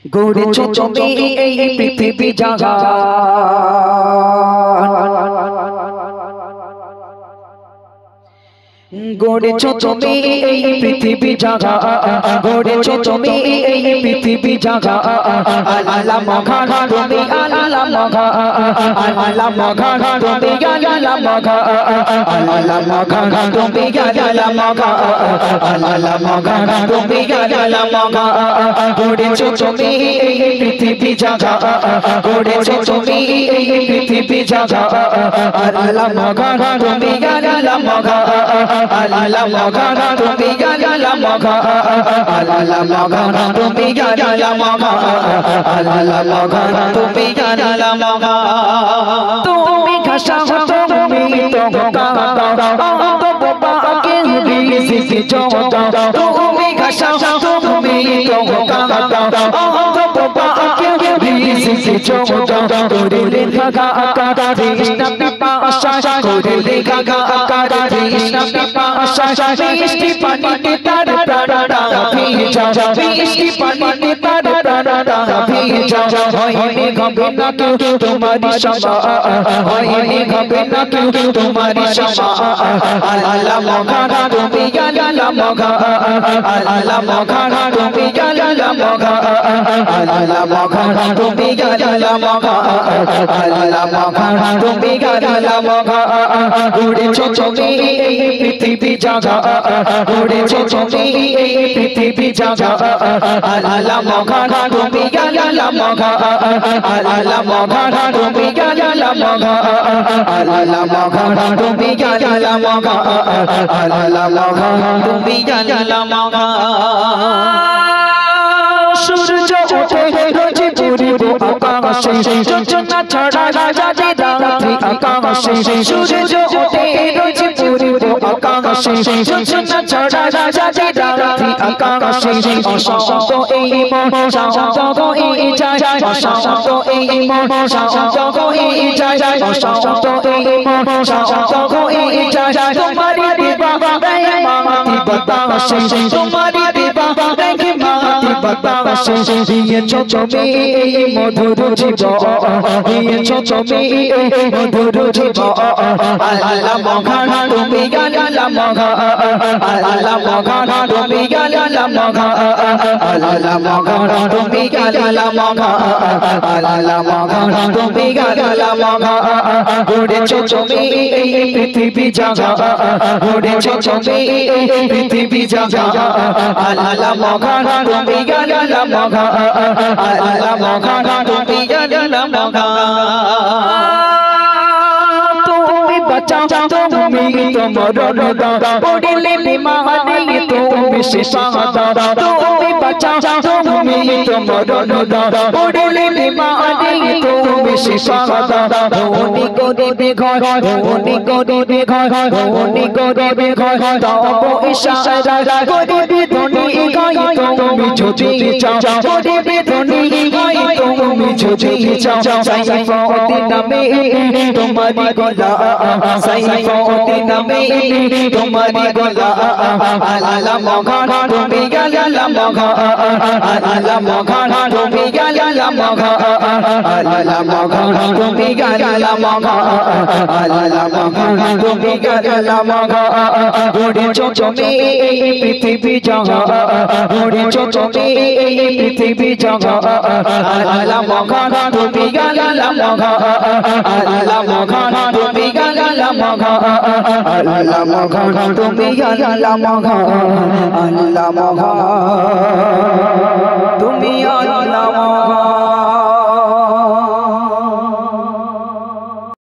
গড়েছো তুমি এই পৃথিবী জাহান, গড়েছো তুমি এই পৃথিবী জাহান, গড়েছো তুমি এই পৃথিবী জাহান। আল্লাহ মহান তুমি, আল্লাহ মহান, আল্লাহ মহান তুমি, আল্লাহ মহান, আল্লাহ মহান তুমি, আল্লাহ মহান, আল্লাহ মহান তুমি, আল্লাহ মহান। গড়েছো তুমি এই পৃথিবী জাহান, গড়েছো তুমি এই পৃথিবী জাহান। আল্লাহ মহান তুমি, আল্লাহ মহান, আল্লাহ মহান তুমি, আল্লাহ মহান, আল্লাহ মহান তুমি, আল্লাহ মহান, আল্লাহ মহান তুমি, আল্লাহ মহান। তুমি ঘাসা তুমি তো কাঁদা, তো বাবাকে রিজিক জোটা। তুমি ঘাসা তুমি তো কাঁদা, তো বাবাকে রিজিক জোটা। করে লেখা আকার তৃষ্ণা পিপাসা, করে লেখা আকার তৃষ্ণা পিপাসা। বৃষ্টি পানিতে তার প্রাণটা ভিজা, বৃষ্টি পানিতে তার প্রাণটা ভিজা। হয়নি হবে না কেউ তোমারি সমা, হয়নি হবে না কেউ তোমারি সমা। আল্লাহ মহান তুমি, আল্লাহ মহান, আল্লাহ মহান তুমি, আল্লাহ মহান, আল্লাহ মহান তুমি, আল্লাহ মহান, আল্লাহ মহান তুমি, আল্লাহ মহান। গড়েছো তুমি এই পৃথিবী জাহান, গড়েছো তুমি এই পৃথিবী জাহান। আল্লাহ মহান তুমি, আল্লাহ মহান, আল্লাহ মহান তুমি, আল্লাহ মহান, আল্লাহ মহান তুমি, আল্লাহ মহান, আল্লাহ মহান তুমি, আল্লাহ মহান। সূর্য ওঠে রোজ পূর্ব আকাশে, যোজনা ছড়া রাতে রাত্রি আকাশে। সূর্য ওঠে রোজ পূর্ব আকাশে, যোজনা ছড়া রাতে রাত্রি আকাশে। অশান্ত এই মন শান্ত হয়ে যায়, অশান্ত এই মন শান্ত হয়ে যায়, অশান্ত এই মন শান্ত হয়ে যায়। তোমারি দেবা দেয় মাটি বাতাসে, তোমারি দেবা দেয় মাটি বাতাসে। দিয়েছো তুমি এই মধুর জীবন, দিয়েছো তুমি এই মধুর জীবন। আল্লাহ মহান তুমি, আল্লাহ মহান, আল্লাহ মহান তুমি, আল্লাহ মহান, আল্লাহ মহান তুমি, আল্লাহ মহান, আল্লাহ মহান তুমি, আল্লাহ মহান। গড়েছো তুমি এই পৃথিবী জাহান, গড়েছো তুমি এই পৃথিবী জাহান। আল্লাহ মহান তুমি, আল্লাহ মহান, আল্লাহ মহান তুমি, আল্লাহ মহান। তুমি বাঁচাও তুমি তো মরণ দাও, পড়িলে বিমানে তুমি শিশাদা। তুমি বাঁচাও তুমি তো মরণ দাও, পড়িলে বিমানে তুমি শিশাদা। ধনী গরিবে ঘর, ধনী গরিবে ঘর, ধনী গরিবে ঘর, তব ইশারা গরিবে ধনী গাই তুমি যদি চাও, গরিবে ধনী গাই তুমি যদি চাও। সাইফুদ্দিন নামে তোমারি গলা, সাইফুদ্দিন নামে তোমারি গলা। আল্লাহ মহান তুমি, আল্লাহ মহান, আল্লাহ মহান তুমি, আল্লাহ মহান, আল্লাহ মহান তুমি, আল্লাহ মহান, আল্লাহ মহান তুমি, আল্লাহ মহান। গড়েছো তুমি এই পৃথিবী জাহান, গড়েছো তুমি এই পৃথিবী জাহান। আল্লাহ মহান তুমি, আল্লাহ মহান, আল্লাহ মহান তুমি, আল্লাহ মহান, আল্লাহ মহান তুমি, আল্লাহ মহান, আল্লাহ মহান।